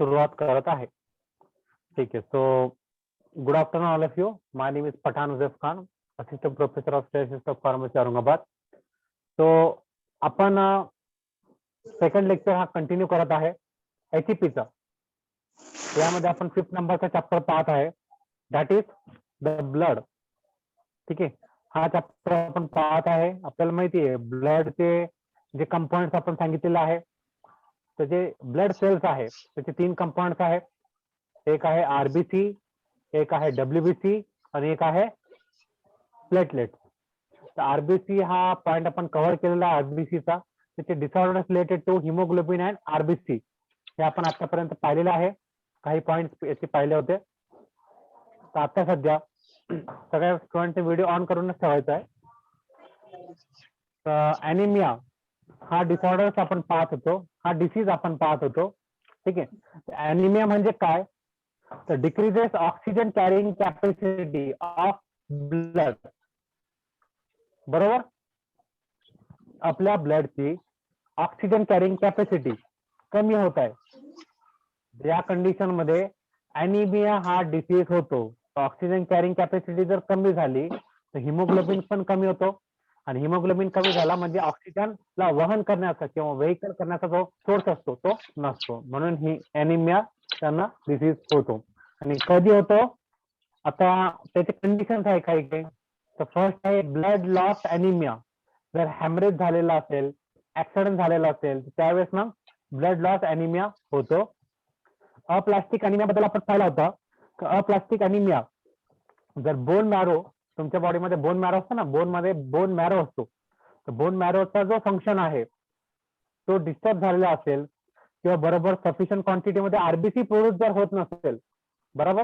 सुरुवात करत आहे. ठीक आहे. So good afternoon all of you. My name is Pathan Uzaif Khan, assistant professor of statistics of pharmacy Aurangabad. So आपण सेकंड लेक्चर हा कंटिन्यू करत आहे HEPचा. यामध्ये आपण 5th नंबरचा चॅप्टर पाहत आहे, दॅट इज द ब्लड. ठीक आहे. हा चॅप्टर आपण पाहत आहे. आपल्याला माहिती आहे ब्लडचे जे कंपाऊंड्स आपण सांगितलेले आहे, तर जे ब्लड सेल्स आहे त्याचे 3 कंपाऊंड्स आहेत. एक आहे RBC, एक आहे WBC आणि एक आहे प्लेटलेट. तर RBC हा पॉइंट आपण कव्हर केलेला आहे. RBCचा त्याचे disorders related to haemoglobin and RBC हे आपण आतापर्यंत पाहिलेलं आहे. काही पॉइंट याचे पाहिले होते. तर आता सध्या सगळ्या स्टुडंटचे व्हिडिओ ऑन करूनच ठेवायचा आहे. तर ॲनिमिया हा डिसऑर्डर्स आपण पाहत होतो, हा डिसीज आपण पाहत होतो. ठीक आहे. ॲनिमिया म्हणजे काय? तर decreases oxygen carrying capacity of blood. बरोबर, आपल्या ब्लडची ऑक्सिजन कॅरिंग कॅपॅसिटी कमी होत आहे. या कंडिशन मध्ये ॲनिमिया हा डिसीज होतो. ऑक्सिजन कॅरिंग कॅपॅसिटी जर कमी झाली तर हिमोग्लोबिन पण कमी होतो, आणि हिमोग्लोबिन कमी झाला म्हणजे ऑक्सिजनला वहन करण्याचा किंवा व्हेइकल करण्याचा जो सोर्स असतो तो नसतो. म्हणून ही ॲनिमिया त्यांना डिसीज होतो. आणि कधी होतो? आता त्याचे कंडिशन्स आहे काही काही. तर फर्स्ट आहे ब्लड लॉस ॲनिमिया. जर हॅमरेज झालेला असेल, ऍक्सिडेंट झालेला असेल, त्यावेळेस ना ब्लड लॉस ॲनिमिया होतो. अप्लास्टिक ॲनिमिया बद्दल आपण पाहिला होता. अप्लास्टिक ॲनिमिया जर बोन मॅरो, तुमच्या बॉडीमध्ये बोन मॅरो असतो ना, बोन मॅरो असतो, तर बोन मॅरोचा जो फंक्शन आहे तो डिस्टर्ब झालेला असेल किंवा बरोबर सफिशियंट क्वांटिटीमध्ये RBC प्रोड्यूस जर होत नसेल, बराबर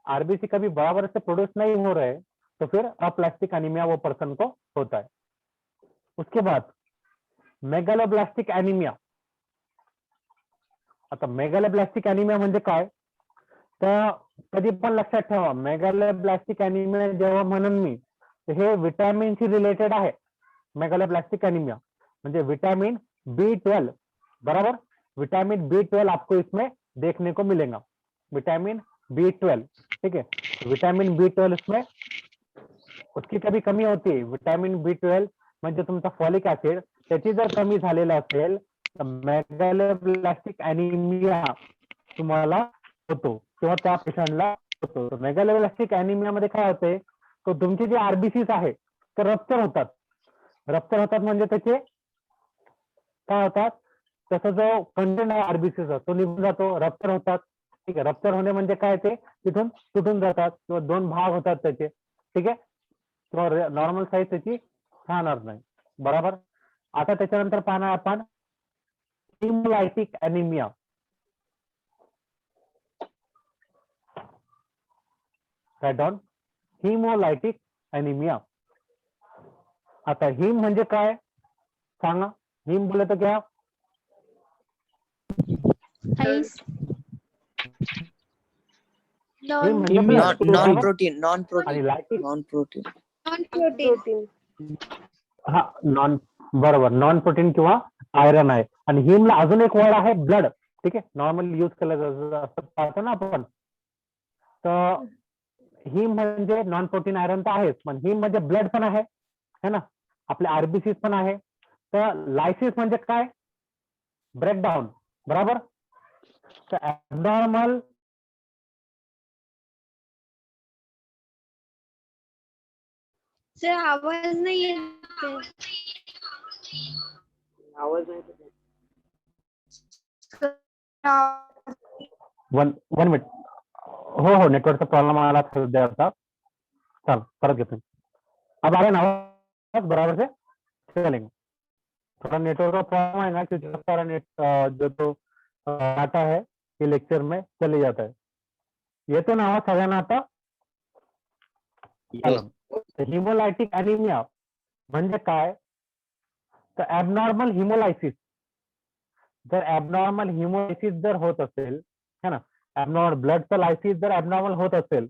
RBC कभी बराबर से प्रोड्यूस नहीं हो रहे, तो फिर अप्लास्टिक एनीमिया वो पर्सन को होता है. उसके बाद मेगालोब्लास्टिक एनीमिया. आता मेगालोब्लास्टिक एनीमिया म्हणजे काय? तर कधी पण लक्षात ठेवा, मेगालोब्लास्टिक एनीमिया जेव्हा म्हणून मी, तर हे विटॅमिनशी रिलेटेड आहे. मेगालोब्लास्टिक एनीमिया म्हणजे विटामिन B12. बराबर, विटामिन B12 आपको इसमें देखने को मिलेगा. Vitamin B12. ठीक है. विटामिन B12 इसमें उसकी कभी कमी होती. विटामिन B12 म्हणजे तुमचा फॉलिक ऍसिड, त्याची जर कमी झालेला असेल तर मेगालोब्लास्टिक एनीमिया तुम्हाला होतो किंवा त्या पेशंटला होतो. मेगालोब्लास्टिक एनीमिया मध्ये काय होते, तर तुमचे जे RBCs आहे ते रप्चर होतात. रप्चर होतात म्हणजे त्याचे काय होतात, त्याचा जो कंटेंट आहे RBCचा तो निघून जातो, रप्चर होतात. ठीक आहे. रप्चर होणे म्हणजे काय, ते तिथून तुटून जातात किंवा 2 भाग होतात त्याचे. ठीक आहे. किंवा नॉर्मल साईज त्याची राहणार नाही. बरोबर. आता त्याच्यानंतर पाहणार आपण haemolytic anaemia. Right down haemolytic anaemia. आता हिम म्हणजे काय सांगा? हिम बोले तो क्या? आइस. हिम म्हणजे नॉन प्रोटीन आणि लायटिक नॉन प्रोटीन. हा नॉन, बरोबर, नॉन प्रोटीन किंवा आयरन आहे. आणि हिमला अजून एक वर्ड आहे ब्लड. ठीक आहे. नॉर्मली यूज केलं जातं पाहतो ना आपण. तर हिम म्हणजे नॉन प्रोटीन आयरन तर आहेच, पण हिम म्हणजे ब्लड पण आहे है ना, आपले RBCs पण आहे. तर लायसिस म्हणजे काय? ब्रेकडाऊन. बरोबर. तर ॲबनॉर्मल सर आवाज नाही येत. आवाज नाही. One minute. हो, नेटवर्कचा प्रॉब्लेम आला सध्या. आता चल परत घेतो. अब आ रहा है ना आवाज बराबर से? चलेंगे. थोड़ा नेटवर्क का प्रॉब्लम है ना, क्योंकि सारा नेट जो तो आता है ये लेक्चर में चले जाता है. येतो ना आवाज सगळ्यांना आता? हिमोलायटिक ॲनिमिया म्हणजे काय? तर ॲबनॉर्मल हिमोलायसिस. जर ॲबनॉर्मल हिमोलायसिस जर होत असेल है ना, ॲबनॉर्मल ब्लडचं लायसिस जर ॲबनॉर्मल होत असेल,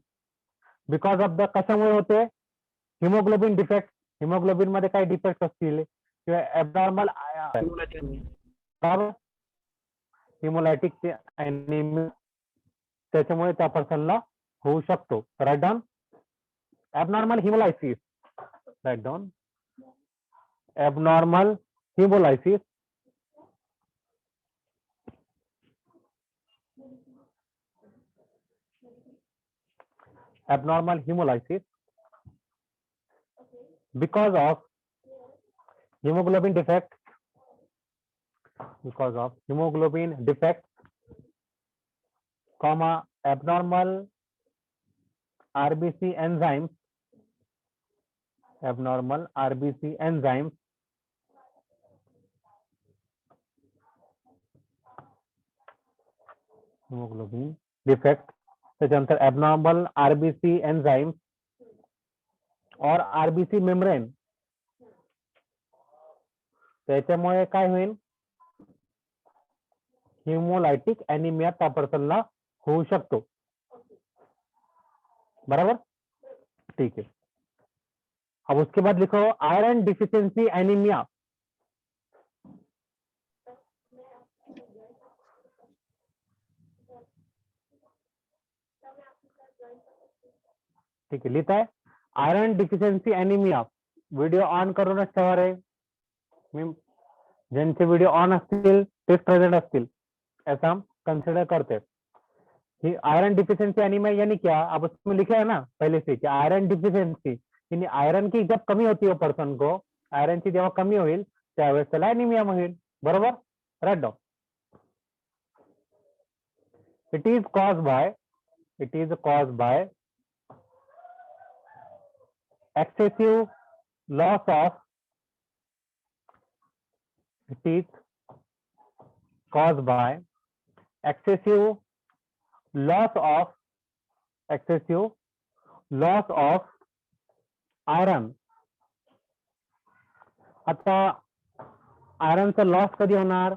बिकॉज ऑफ द कशामुळे होते? Haemoglobin defect. हिमोग्लोबिन मध्ये काही डिफेक्ट असतील किंवा ॲबनॉर्मल, बरोबर, हिमोलायटिक अॅनिमिया त्याच्यामुळे त्या पर्सनला होऊ शकतो. Right down abnormal haemolysis. Right down abnormal haemolysis. Abnormal hemolysis because of hemoglobin defect, comma abnormal RBC enzymes, hemoglobin defect, त्याच्यानंतर abnormal RBC enzymes और RBC membrane, त्याच्यामुळे काय होईल, हिमोलायटिक अॅनिमिया त्या पर्सनला होऊ शकतो. बराबर, ठीक है. अब उसके बाद लिखो आयरन डिफिशियंसी एनीमिया. ठीक है, लिहित आहे iron deficiency anaemia. Video on करूनच ठेवा रे. मी ज्यांचे व्हिडिओ ऑन असतील तेच प्रेझेंट असतील ऐसा हम कंसिडर करते. ही आयरन डिफिशियंसी एनीमिया यानी क्या, अब उसमें लिखा है ना पहले से कि आयरन डिफिशियंसी यानी आयरन की जब कमी होती है पर्सन को, आयरन की जेव्हा कमी होईल त्यावेळेस त्याला एनीमिया होईल. बरोबर, right down. It is caused by excessive loss of, it is caused by excessive loss of iron. आता आयरनचा लॉस कधी होणार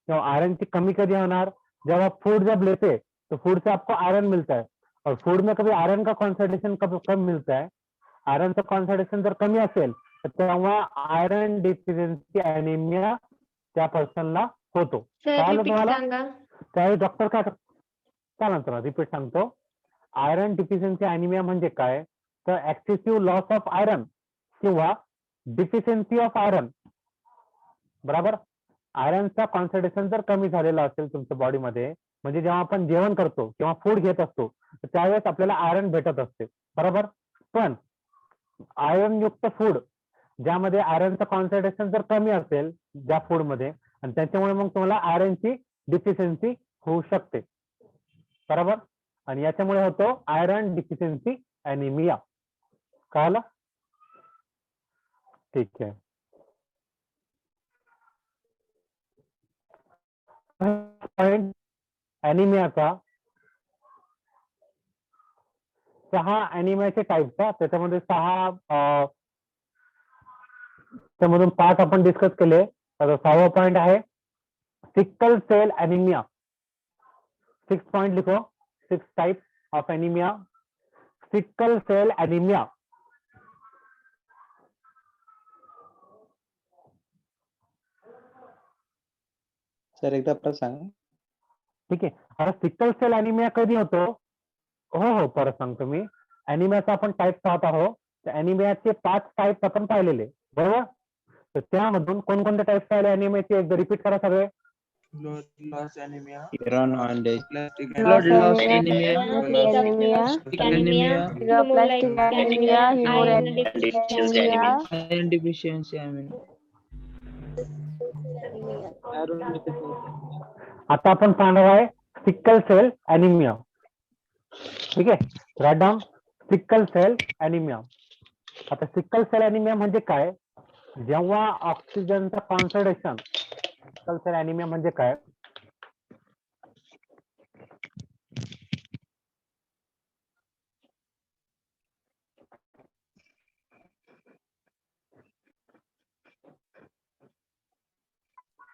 किंवा आयरन की कमी कधी होणार, जब आप फूड जब लेते तो फूड से आपको आयरन मिलता है और फूड में कभी आयरन का कॉन्सेंट्रेशन कम मिलता है. आयरन का कॉन्सेंट्रेशन जर कमी असेल तर तेव्हा आयरन डिफिशियन्सी एनीमिया त्या पर्सनला होतो. तुम्हाला त्यावेळी डॉक्टर काय चला रिपीट सांगतो. आयरन डिफिशियन्सी एनीमिया म्हणजे काय, तर एक्सेसिव्ह लॉस ऑफ आयरन किंवा डिफिशियन्सी ऑफ आयरन. बरोबर, आयरनचा कॉन्सेंट्रेशन जर कमी झालेला असेल तुमच्या बॉडीमध्ये, म्हणजे जेव्हा आपण जेवण करतो किंवा फूड घेत असतो त्यावेळेस आपल्याला आयरन भेटत असते. बरोबर, पण आयरन युक्त फूड ज्यामध्ये आयरनचं कॉन्सन्ट्रेशन जर कमी असेल त्या फूड मध्ये, आणि त्याच्यामुळे मग तुम्हाला आयरनची डिफिशियन्सी होऊ शकते. बरोबर, आणि याच्यामुळे होतो आयरन डिफिशियन्सी एनीमिया. कळलं? ठीक आहे. एनिमियाचा 6 एनिमियाचे टाइप्स आहेत. त्याच्यामध्ये 6 त्यामधून 5 आपण डिस्कस केले. तर 6वा पॉइंट आहे सिकल सेल एनीमिया. 6 पॉइंट लिखो, 6 type of anaemia. Sickle cell anaemia. Sir एकदा परत सांगा. ठीक आहे. आता सिकल सेल एनीमिया कधी होतो? हो परत सांगतो मी. एनीमियाचा आपण टाइप पाहत आहोत. तर एनीमियाचे 5 टाइप्स आपण पाहिलेले, बरोबर. तर त्यामधून कोणकोणते टाइप्स पाहिले एनीमियाचे, एकदा रिपीट करा सगळे. blood loss anemia, Iron on the plastic Blood loss anemia, anemia, plastic anemia, iron hemorrhagic anemia, iron deficiency anemia. आता आपण पाहणार आहे सिकल सेल एनीमिया. ठीक आहे, right down sickle cell anaemia. आता सिकल सेल एनीमिया म्हणजे काय, जेव्हा ऑक्सिजनचं कॉन्सन्ट्रेशन, सिकल सेल एनीमिया म्हणजे काय,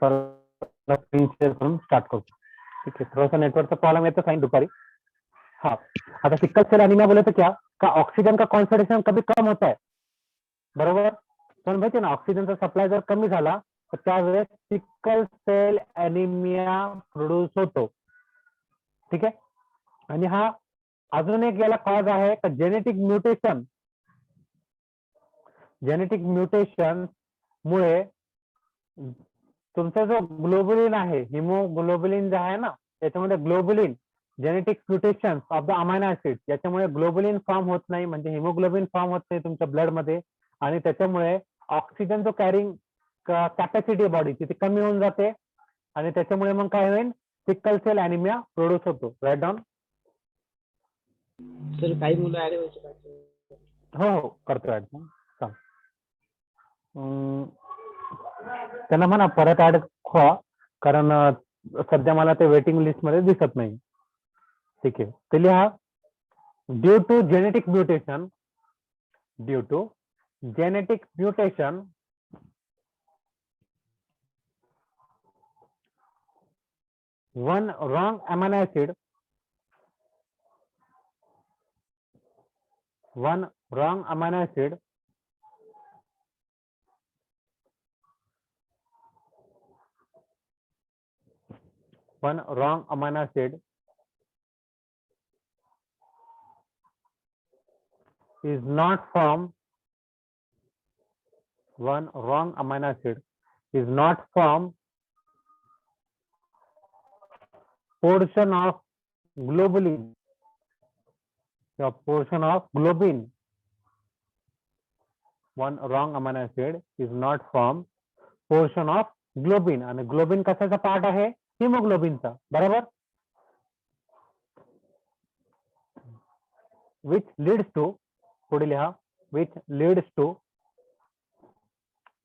स्क्रीन शेअर करून स्टार्ट करतो. ठीक आहे, थोडासा नेटवर्कचा प्रॉब्लेम येतो साईन दुपारी. हाँ, आता सिकल सेल एनीमिया बोले तो क्या का ऑक्सीजन का कॉन्सन्ट्रेशन कभी कम होता है, बरोबर. पण माहिती ना ऑक्सिजनचा सप्लाय जर कमी झाला तर त्यावेळेस सिकल सेल ॲनिमिया प्रोड्यूस होतो. ठीक आहे. आणि हा अजून एक याला कॉज आहे का जेनेटिक म्युटेशन. जेनेटिक म्युटेशन मुळे तुमचा जो ग्लोबुलिन आहे, हिमोग्लोबुलिन जे आहे ना, त्याच्यामध्ये globulin genetic mutation of the amino acid, याच्यामुळे ग्लोबुलिन फॉर्म होत नाही, म्हणजे हिमोग्लोबिन फॉर्म होत नाही तुमच्या ब्लड मध्ये. आणि त्याच्यामुळे ऑक्सिजन जो कॅरिंग कॅपॅसिटी बॉडीची ती कमी होऊन जाते. आणि त्याच्यामुळे मग काय होईल, सिकल सेल ॲनिमिया प्रोड्यूस होतो. Right down. सर काही मुलं ऍड व्हायचे पाहिजे. हो करतो ऍड. सांग त्यांना म्हणा परत ऍड व्हा, कारण सध्या मला ते वेटिंग लिस्ट मध्ये दिसत नाही. ठीक आहे. ते लिहा due to genetic mutation. Due to genetic mutation one wrong amino acid is not formed. One wrong amino acid is not formed portion of globulin. The portion of globin. One wrong amino acid is not formed portion of globin. आणि globin कशाचा part आहे, हिमोग्लोबिनचा. बरोबर. which leads to, पुढे लिहा, which leads to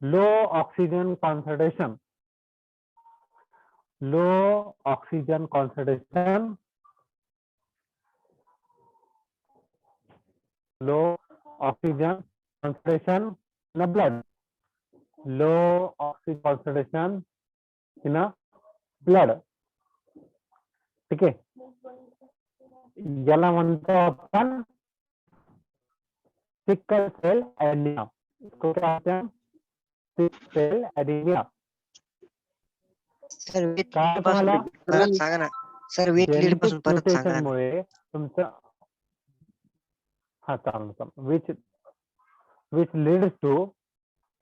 low oxygen concentration. Low oxygen concentration. Low oxygen concentration in the blood. Low oxygen concentration in the blood. ठीक आहे. याला म्हणतो आपण sickle cell anaemia. Sickle cell anaemia. Sir with काय lead पासून तुम्हाला परत सांगा ना. सर विथ लीड जेनेटिक पासून परत सांगा ना. म्युटेशनमुळे तुमचं हा चालेल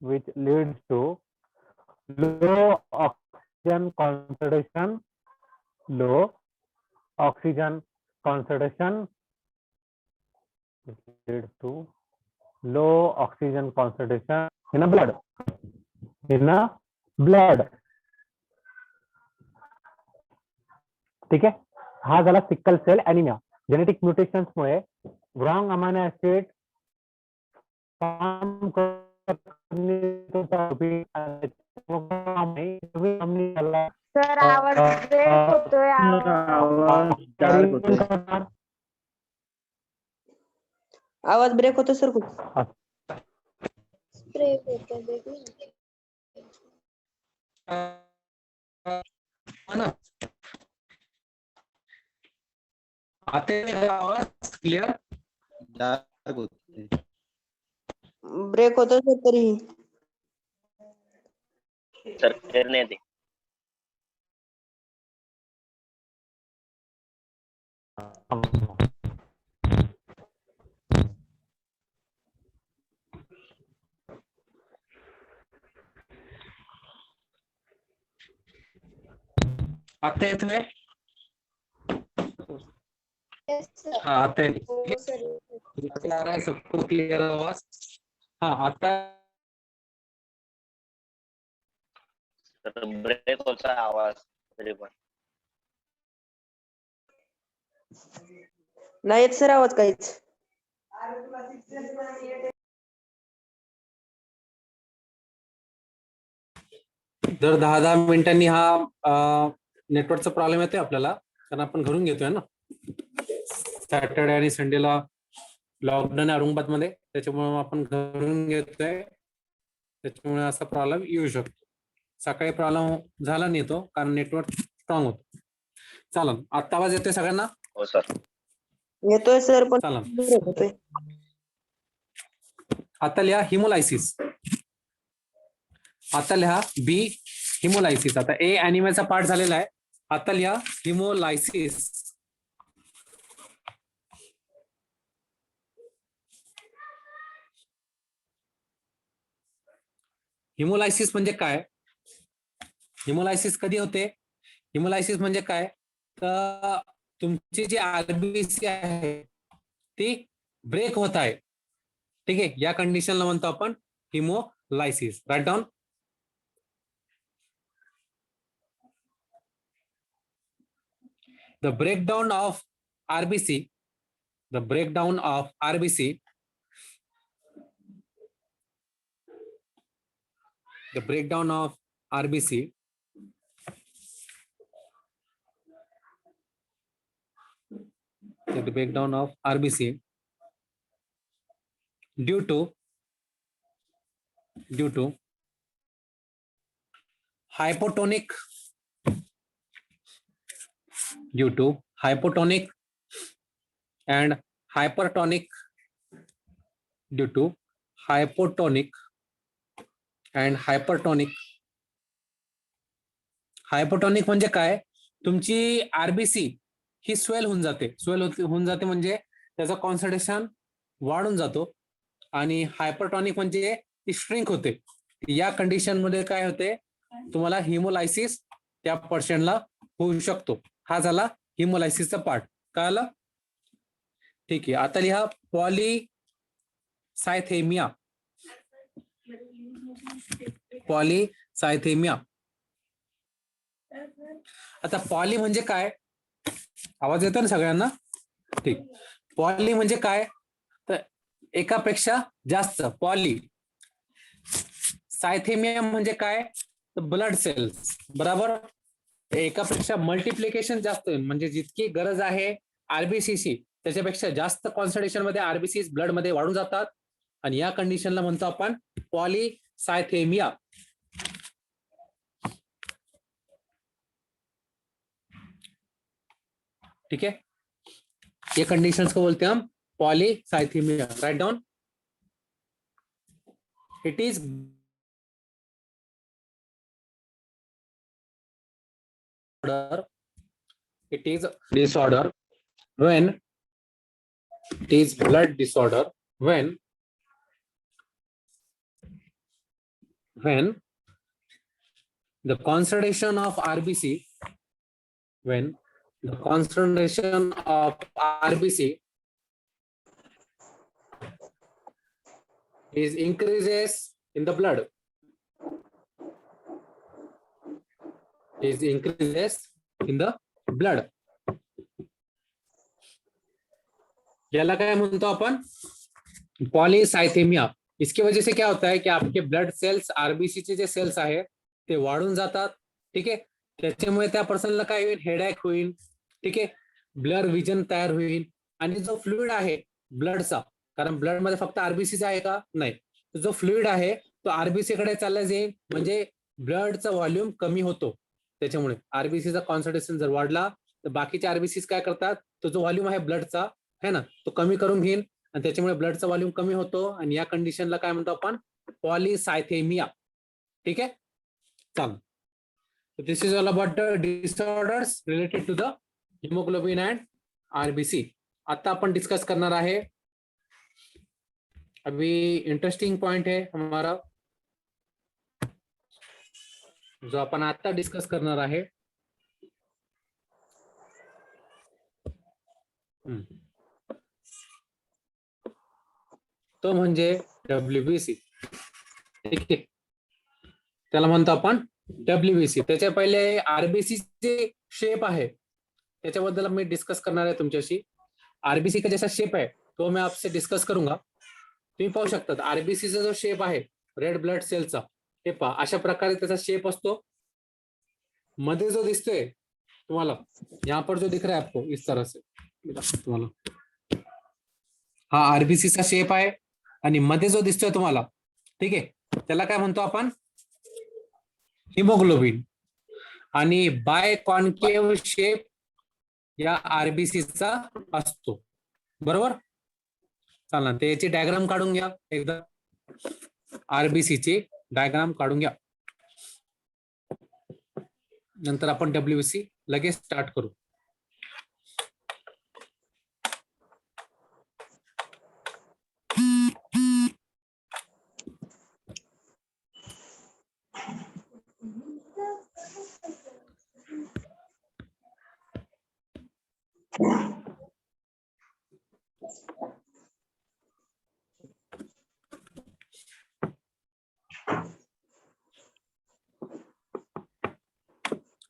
which leads to low oxygen concentration leads to low oxygen concentration in the blood. ठीक आहे. हा झाला sickle cell anaemia. Genetic mutations मुळे wrong amino acid form sir आवाज ब्रेक होतोय. आवाज ब्रेक होतो सर खूप. ब्रेक होतं बेबी. आते आवाज क्लिअर. डार्क होते. ब्रेक होतो सर तरीही. सर क्लिअर नाही ते. आता येतोय. Yes, sir. हा आता हो, sir. आ रहा है सबको क्लियर आवाज. हा आता ब्रेक होता आवाज तरी पण. नाही येत सर आवाज काहीच. दर 10-10 मिनिटांनी हा नेटवर्कचा प्रॉब्लेम येतोय आपल्याला, कारण आपण घरून घेतोय ना. सॅटर्डे आणि संडेला लॉकडाऊन आहे औरंगाबाद मध्ये, त्याच्यामुळे आपण घरून घेतोय, त्याच्यामुळे असा प्रॉब्लेम येऊ शकतो. सकाळी प्रॉब्लेम झाला नाही तो, कारण नेटवर्क स्ट्रॉंग होतं. चालेल. आता आवाज येतोय सगळ्यांना? हो सर. येतोय सर पण चालेल. ब्रेक होतोय. आता लिहा हिमोलायसिस. आता लिहा बी हिमोलायसिस. आता ए अॅनिमलचा पार्ट झालेला आहे. आता लिहा हिमोलायसिस. हिमोलायसिस म्हणजे काय? हिमोलायसिस कधी होते? हिमोलायसिस म्हणजे काय? तर तुमची जी आरबीसी आहे ती ब्रेक होत आहे. ठीक आहे, या कंडिशनला म्हणतो आपण haemolysis. Right down. The breakdown of RBC, the breakdown of RBC, the breakdown of RBC the breakdown of RBC due to hypotonic and hypertonic due to hypotonic and hypertonic. हायपोटॉनिक म्हणजे काय? तुमची आरबीसी ही स्वेल होऊन जाते म्हणजे त्याचं concentration वाढून जातो. आणि हायपरटॉनिक म्हणजे ती श्रिंक होते. या कंडिशन मध्ये काय होते? तुम्हाला हिमोलायसिस त्या पर्सनला होऊ शकतो. हा झाला हिमोलायसिसचा पार्ट. कळालं? ठीक आहे. आता लिहा पॉलीसायथेमिया. पॉलीसायथेमिया. आता पॉली म्हणजे काय? आवाज येतो ना सगळ्यांना? ठीक. पॉली म्हणजे काय? तर एकापेक्षा जास्त. पॉली. सायथेमिया म्हणजे काय? तर ब्लड सेल्स. बरोबर. एकापेक्षा मल्टिप्लिकेशन जास्त होईल म्हणजे जितकी गरज आहे आरबीसीची त्याच्यापेक्षा जास्त कॉन्सन्ट्रेशन मध्ये आरबीसी ब्लड मध्ये वाढून जातात. आणि या कंडिशनला म्हणतो आपण पॉलीसायथेमिया. ठीक है, ये कंडीशंस को बोलते हैं हम polycythaemia. Right down. It is disorder when it is blood disorder when the concentration of RBC is increases in the blood. याला काय म्हणतो आपण? पॉलीसायथेमिया. इसकी वजह से क्या होता है कि आपके ब्लड सेल्स आरबीसी चे जे सेल्स आहे ते वाढून जातात. ठीक आहे, त्याच्यामुळे त्या पर्सनला काय होईल? हेडॅक होईल. ठीक आहे, ब्लर विजन तयार होईल. आणि जो फ्लुइड आहे ब्लडचा, कारण ब्लड मध्ये फक्त आरबीसी आहे का? नाही. जो फ्लुइड आहे तो आरबीसी कडे चालला जाईल म्हणजे ब्लडचा व्हॉल्यूम कमी होतो. त्याच्यामुळे आरबीसीचा कॉन्सन्ट्रेशन जर वाढला तर बाकीचे आरबीसी काय करतात? तो जो व्हॉल्यूम आहे ब्लडचा है ना तो कमी करून घेईल आणि त्याच्यामुळे ब्लडचा व्हॉल्यूम कमी होतो. आणि या कंडिशनला काय म्हणतो आपण? पॉलीसायथेमिया. ठीक आहे, चला. This is all about the disorders related to the haemoglobin and RBC. आता आपण डिस्कस करणार आहे, अभी इंटरेस्टिंग पॉइंट है हमारा जो आपण आता डिस्कस करणार आहे. तो म्हणजे डब्ल्यूबीसी. ठीक आहे, त्याला म्हणतो आपण डब्ल्यूबीसी. त्याच्या पहिले आरबीसी चे शेप आहे त्याच्याबद्दल मी डिस्कस करणार आहे तुमच्याशी. आरबीसी का जैसा शेप है तो मैं आपसे डिस्कस करूंगा. तुम्ही पाहू शकता आरबीसीचा जो शेप आहे रेड ब्लड सेलचा, हे पहा अशा प्रकारे त्याचा शेप असतो. मध्ये जो दिसतोय तुम्हाला यहाँ पर जो दिख रहा है आपको इस तरह से तुम्हाला हा आरबीसीचा शेप आहे. आणि मध्ये जो दिसतोय तुम्हाला, ठीक आहे, त्याला काय म्हणतो आपण? हिमोग्लोबिन. आणि बाय कॉन्केव्ह शेप या आरबीसीचा असतो. बरोबर. चला त्याची डायग्राम काढून घ्या एकदा. आरबीसी ची डायग्राम काढून घ्या. नंतर आपण WBC लगेच स्टार्ट करू.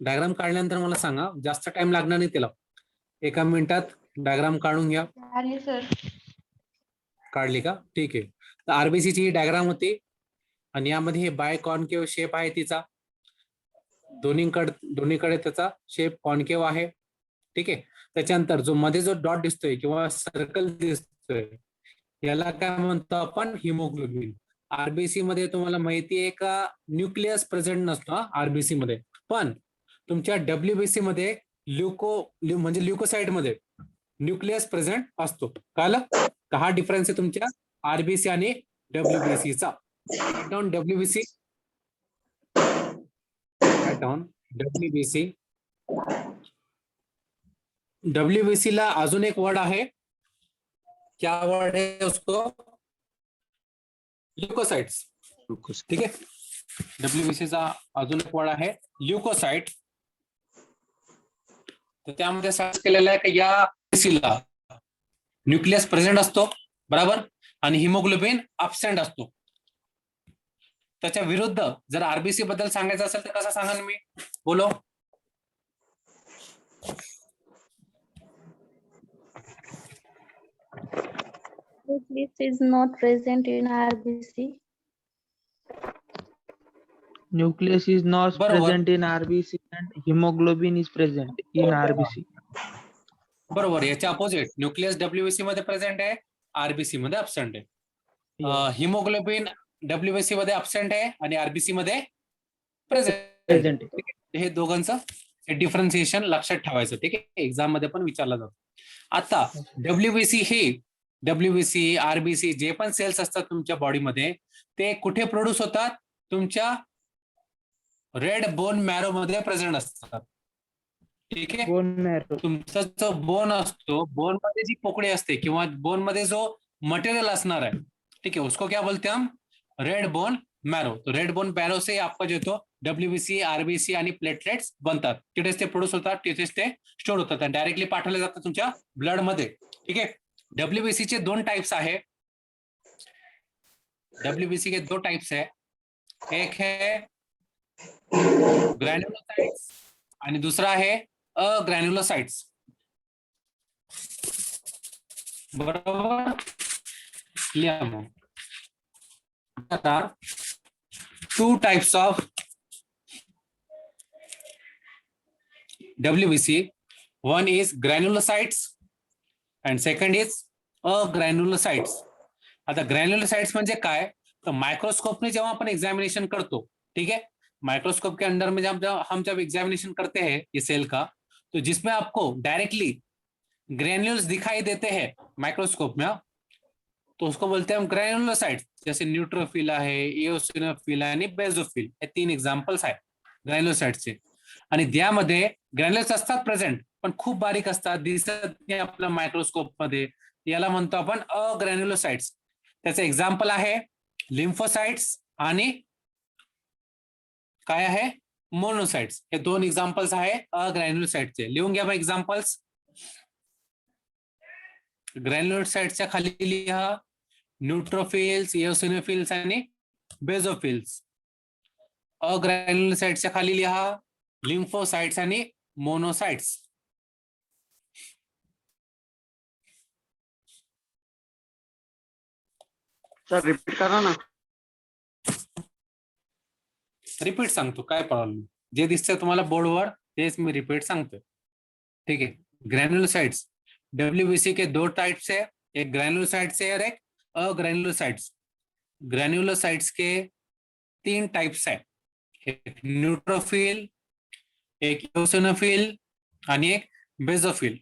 डायग्राम काढल्यानंतर मला सांगा, जास्त टाइम लागणार नाही त्याला. 1 मिनिटात डायग्राम काढून घ्या. आणि सर काढली का? ठीक आहे. तर RBC ची डायग्राम होती आणि यामध्ये हे बाय कॉन्केव शेप आहे तिचा. दोन्हीकडे त्याचा शेप कॉन्केव आहे. ठीक आहे. त्याच्यानंतर जो मध्ये जो डॉट दिसतोय किंवा सर्कल दिसतोय याला काय म्हणतो आपण? हिमोग्लोबिन. RBC मध्ये तुम्हाला माहिती आहे का न्यूक्लियस प्रेझेंट नसतो RBC मध्ये, पण तुमच्या WBC मध्ये म्हणजे ल्युकोसाइट मध्ये न्यूक्लियस प्रेझेंट असतो. कळलं? हा डिफरन्स आहे तुमच्या RBC आणि WBC चा. Down WBC, down WBC. WBC ला अजून एक वर्ड आहे. क्या वर्ड है उसको? ल्युकोसाइट्स. ठीक आहे. WBC चा अजून एक वर्ड आहे ल्युकोसाइट. तर त्यामध्ये सर्च केलेलं आहे की या ला न्यूक्लियस प्रेझेंट असतो, बरोबर, आणि हिमोग्लोबिन अबसेंट असतो. त्याच्या विरुद्ध जर RBC बद्दल सांगायचं असेल तर कसं सांगा मी? बोलो. Nucleus is not present in RBC. Nucleus is not बरोबर. present in RBC and hemoglobin is present in RBC. बरोबर. याच्या अपोजिट न्यूक्लियस WBC मध्ये प्रेझेंट आहे, RBC मध्ये अबसेंट आहे. हिमोग्लोबिन WBC मध्ये अबसेंट आहे आणि RBC मध्ये प्रेझेंट. Present. हे दोघांचं डिफरन्सिएशन लक्षात ठेवायचं. ठीक आहे. एक्झाम मध्ये पण विचारला जातो. आता WBC हे WBC, RBC जे पण सेल्स असतात तुमच्या बॉडीमध्ये ते कुठे प्रोड्यूस होतात? तुमच्या रेड बोन मॅरो मध्ये प्रेझेंट असतात. ठीक आहे. Bone marrow. तुमचा जो बोन असतो, बोन मध्ये जी पोकळी असते किंवा बोन मध्ये जो मटेरियल असणार है, ठीक है, उसको क्या बोलते हैं हम? Red bone marrow. तो रेड बोन मॅरो से आपका जो तो WBC, RBC आणि प्लेटलेट्स बनतात. तिथेच ते प्रोड्यूस होतात, तिथेच ते स्टोर होतात आणि डायरेक्टली पाठवले जातात तुमच्या ब्लड मध्ये. ठीक आहे. WBC चे 2 टाइप्स आहे. WBC के 2 टाइप्स है. एक है ग्रॅन्युलोसाइट्स आणि दुसरा आहे अग्रॅन्युलोसाइट्स. बरोबर. लिहा मग. There are 2 types of WBC. One is granulocytes and second is agranulocytes. आता ग्रॅन्युलोसाइट्स म्हणजे काय? तर माइक्रोस्कोप में जेव्हा अपन एग्जामिनेशन करतो, ठीक है, माइक्रोस्कोप के अंदर में हम जब एग्जामिनेशन करते हैं ये सेल का, तो जिसमें आपको डायरेक्टली ग्रैन्यूल्स दिखाई देते हैं माइक्रोस्कोप में, तो उसको बोलते हैं हम ग्रॅन्युलोसाइट्स. जैसे न्यूट्रोफिल आहे, एओसिनोफिल आणि बेझोफिल, हे 3 एक्झाम्पल्स आहेत ग्रॅन्युलोसाइट्सचे. आणि त्यामध्ये ग्रॅन्युल्स असतात प्रेझेंट, पण खूप बारीक असतात, दिसत नाही आपल्या मायक्रोस्कोप मध्ये. याला म्हणतो आपण अग्रॅन्युलोसाइट्स. त्याचे एक्झाम्पल आहे लिम्फोसाइट्स आणि काय आहे? मोनोसाइट्स. हे 2 एक्झाम्पल्स आहे अग्रॅन्युलोसाइट्सचे. लिहून घ्या मग एक्झाम्पल्स. ग्रॅन्युलोसाइट्सच्या खाली लिहा न्यूट्रोफिल्स, एओसिनोफिल्स आणि बेझोफिल्स. अग्रॅन्युलोसाइट्सच्या खाली लिहा लिम्फोसाइट्स आणि मोनोसाइट्स. सर रिपीट करा ना. रिपीट सांगतो, काय प्रॉब्लेम. जे दिसतंय तुम्हाला बोर्डवर तेच मी रिपीट सांगतोय. ठीक है. ग्रैन्युलोसाइट्स WBC के 2 टाइप्स है, एक ग्रैन्युलोसाइट्स है और एक अग्रैन्युलोसाइट्स. ग्रैन्युलोसाइट्स के 3 टाइप्स है, एक न्यूट्रोफिल, एक एओसिनोफिल आणि एक बेझोफिल.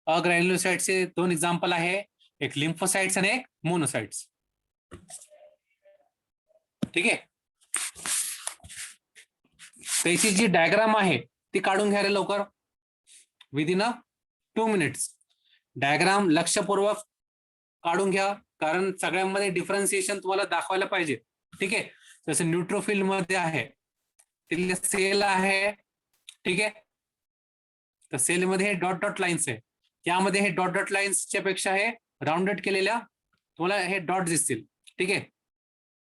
अग्रॅन्युलोसाइट्सचे 2 एक्झाम्पल आहे, एक लिम्फोसाइट्स आणि एक मोनोसाइट्स. ठीक है. त्याची जी डायग्राम आहे ती काढून घ्या रे लवकर, विदिन 2 मिनिट्स. डायग्राम लक्षपूर्वक काढून घ्या, कारण सगळ्यांमध्ये डिफरन्सिएशन तुम्हाला दाखवायला पाहिजे. ठीक आहे, जसं न्यूट्रोफिल मध्ये आहे, तिथले सेल आहे. ठीक आहे, तर सेल मध्ये हे डॉट डॉट लाईन्स आहे, त्यामध्ये हे डॉट डॉट लाईन्सच्या पेक्षा हे राऊंडेड केलेल्या तुम्हाला हे डॉट दिसतील. ठीक आहे,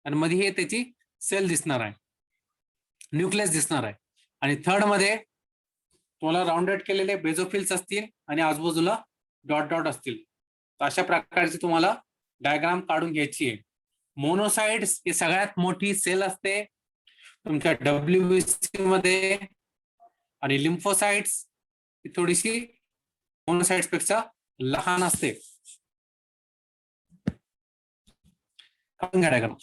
आणि मध्ये हे त्याची सेल दिसणार आहे, न्यूक्लियस दिसणार आहे. आणि थर्ड मध्ये तुम्हाला राऊंडेड केलेले बेझोफिल्स असतील आणि आजूबाजूला डॉट डॉट असतील. तर अशा प्रकारची तुम्हाला डायग्राम काढून घ्यायची आहे. मोनोसाइट्स ही सगळ्यात मोठी सेल असते तुमच्या WBC मध्ये, आणि लिम्फोसाइट्स ही थोडीशी मोनोसाइट्स पेक्षा लहान असते. काढून घ्या डायग्राम.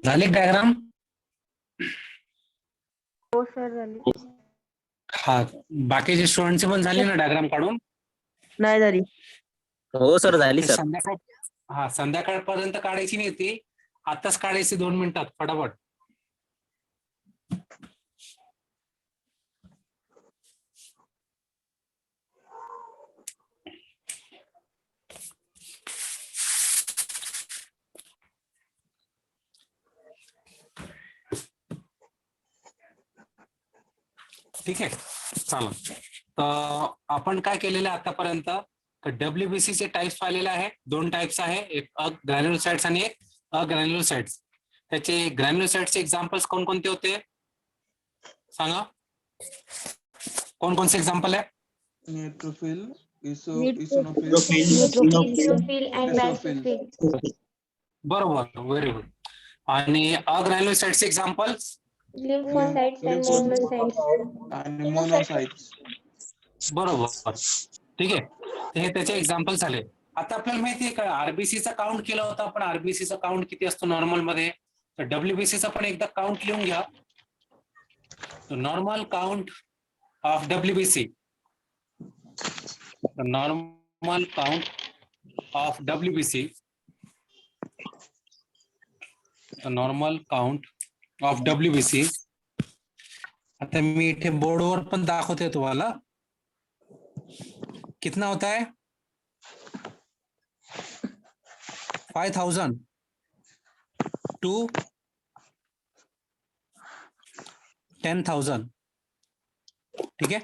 झाले डायग्राम? हो सर झाली. हा, बाकीचे स्टुडंटचे पण झाले ना डायग्राम काढून? नाही झाली. हो सर झाली सर. संध्याकाळ, हा संध्याकाळपर्यंत काढायची नाही ती, आताच काढायची 2 मिनिटात फटाफट. ठीक आहे, चालेल. तर आपण काय केलेलं आहे आतापर्यंत, WBC चे टाइप्स पाहिलेले आहे. 2 टाइप्स आहे, एक ग्रॅन्युलोसाइट्स आणि एक अग्रॅन्युलोसाइट्स. त्याचे ग्रॅन्युलोसाइट्सचे एक्झाम्पल्स कोणकोणते होते सांगा? कोणकोणचे एक्झाम्पल आहे? Neutrophil, Neutrophil and basophil. बरोबर, व्हेरी गुड. आणि अग्रॅन्युलोसाइट्सचे एक्झाम्पल्स? Lymphocytes and monocytes. आणि मोनोसाइट्स. बरोबर, ठीक आहे. हे त्याचे एक्झाम्पल झाले. आता आपल्याला माहिती आहे का आरबीसीचा काउंट केला होता आपण, आरबीसीचा काउंट किती असतो नॉर्मल मध्ये? तर WBCचा पण एकदा काउंट लिहून घ्या. Normal count of WBC, normal count of WBC, normal count of WBC. आता मी इथे बोर्डवर पण दाखवते तुम्हाला. कितना होता है? 5000 to 10,000. ठीक है,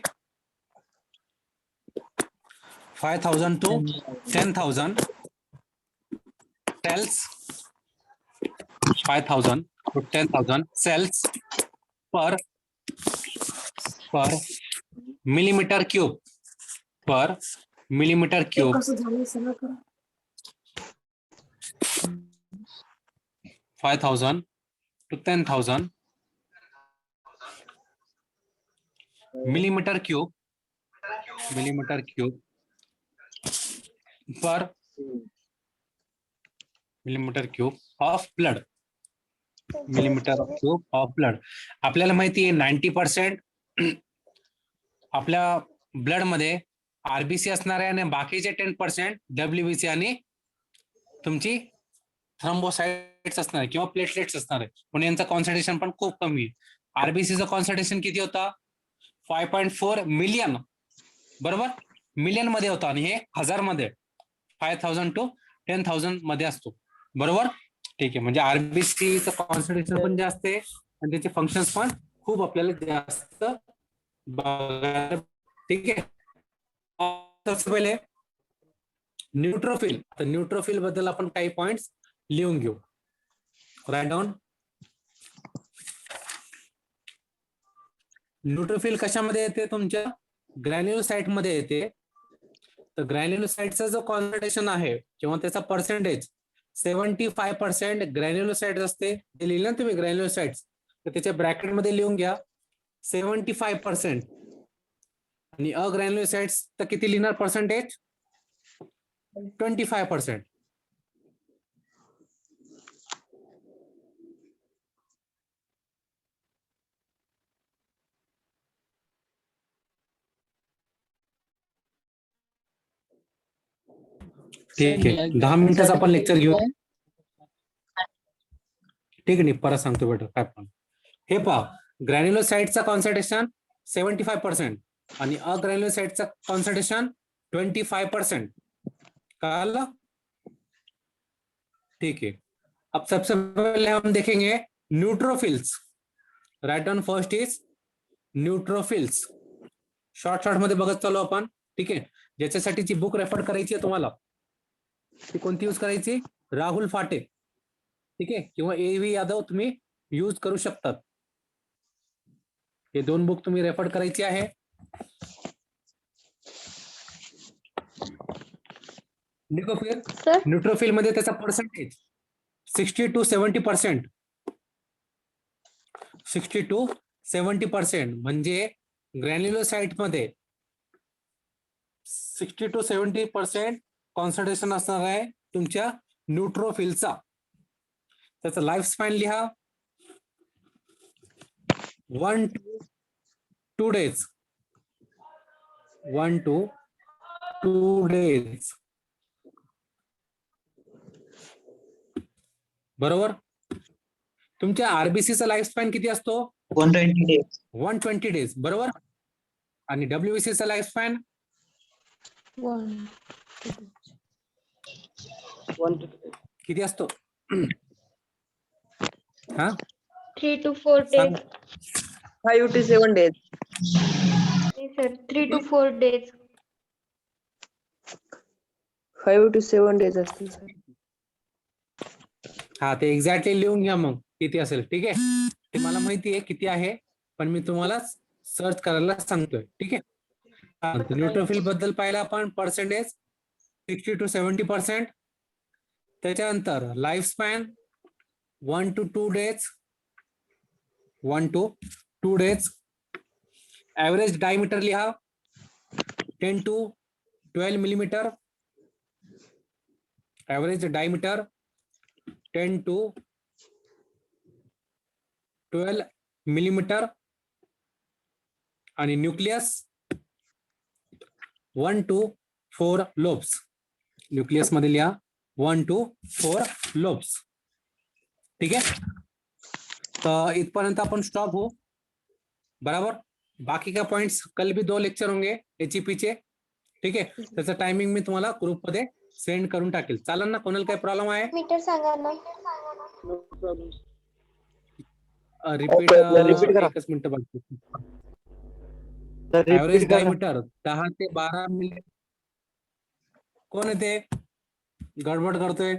5,000 to 10,000 cells, 5,000 to 10,000 cells per millimeter cube, per millimeter cube. 5,000 to 10,000 millimeter cube per millimeter cube of blood. millimeter cube of blood. आपल्याला माहिती आहे 90% आपल्या ब्लड मध्ये आरबीसी असणार आहे आणि बाकीचे 10% डब्ल्यूबीसी आणि तुमची थ्रोम्बोसाइट्स असणार आहे किंवा प्लेटलेट्स असणार आहे. पण यांचं कॉन्सन्ट्रेशन पण खूप कमी आहे. आरबीसीचं कॉन्सन्ट्रेशन किती होता? 5.4 मिलियन, बरोबर, मिलियन मध्ये होता आणि हे 1000 मध्ये 5000 to 10,000 मध्ये असतो, बरोबर. ठीक आहे, म्हणजे आरबीसीचं कॉन्सन्ट्रेशन पण जास्त आहे आणि त्याचे फंक्शन्स पण खूप आपल्याला जास्त बघायला. ठीक आहे, सबसे पहिले न्यूट्रोफिल. तर न्यूट्रोफिल बद्दल आपण काही पॉइंट्स लिहून घेऊ. Right down. न्यूट्रोफिल कशामध्ये येते? तुमच्या ग्रॅन्युलोसाइट मध्ये येते. तर ग्रॅन्युलोसाइटचा जो कॉन्सन्ट्रेशन आहे किंवा त्याचा पर्सेंटेज 75% ग्रॅन्युलोसाइट्स असते. ते लिहिलं ना तुम्ही ग्रॅन्युलोसाइट्स, तर त्याच्या ब्रॅकेट मध्ये लिहून घ्या 75%. आणि अग्रॅन्युलोसाइट्स तर किती लिहिणार पर्सेंटेज? 25%. ठीक आहे, 10 मिनिटाचं आपण लेक्चर घेऊ. ठीक आहे, नाही परत सांगतो बेटा काय पण. हे पहा, ग्रॅन्युलोसाइटचा कॉन्सन्ट्रेशन 75% आणि अग्रॅन्युलोसाइटचा कॉन्सन्ट्रेशन 25%. कळालं? ठीक है, अब सबसे पहले हम देखेंगे neutrophils. Right on first is neutrophils. Short मध्ये बघत चालू आपण. ठीक आहे, ज्याच्यासाठी जी बुक रेफर करायची आहे तुम्हाला ती कोणती यूज करायची? राहुल फाटे. ठीक आहे, किंवा एव्ही यादव तुम्ही यूज करू शकतात. हे दोन बुक तुम्ही रेफर करायची आहे. न्यूट्रोफिल मध्ये त्याचा पर्सेंटेज 60 to 70%. 60 to 70% म्हणजे ग्रॅन्युलोसाइट मध्ये 60 to 70% कॉन्सन्ट्रेशन असणार आहे तुमच्या न्यूट्रोफिलचा. त्याचा लाईफ स्पॅन लिहा 1 to 2 days. 1 to 2 days. बरोबर. तुमच्या आरबीसीचा लाईफ स्पॅन किती असतो? 120 days. 120 days, बरोबर. आणि डब्ल्यूबीसीचा लाईफ स्पॅन 1 किती असतो? हा 3 to 4 days. 5 to 7 days. Yes, sir. 3 to 4 days. 5 to 7 days असतील सर. हा, ते एक्झॅक्टली लिहून घ्या मग किती असेल. ठीक आहे, ते मला माहिती आहे किती आहे, पण मी तुम्हाला सर्च करायला सांगतोय. ठीक आहे, न्यूट्रोफिल बद्दल पाहिलं आपण पर्सेंटेज 60 to 70%. त्याच्यानंतर life span 1 to 2 days. 1 to 2 days. Average diameter लिहा 10 to 12 millimetre. Average diameter 10 to 12 millimetre. आणि न्यूक्लियस 1 to 4 लोब्स. न्यूक्लियस मध्ये लिहा 1 to 4 लोब्स. ठीक आहे, तर इथपर्यंत आपण स्टॉप हो. बराबर. बाकी का पॉइंट्स कल भी 2 लेक्चर होंगे एचईपी चे. ठीक आहे, त्याचं टायमिंग मी तुम्हाला ग्रुप मध्ये सेंड करून टाकेल. चालेल ना? कोणाला काही प्रॉब्लेम आहे? मीटर सांगा ना. रिपीट करा. एकच मिनिट बाकी. ऍव्हरेज डायमीटर 10 ते 12 मिली. कोण आहे ते गडबड करतोय?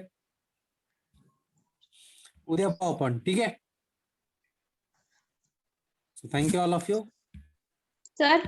उद्या पाहू आपण. ठीक आहे, thank you all of you. Sir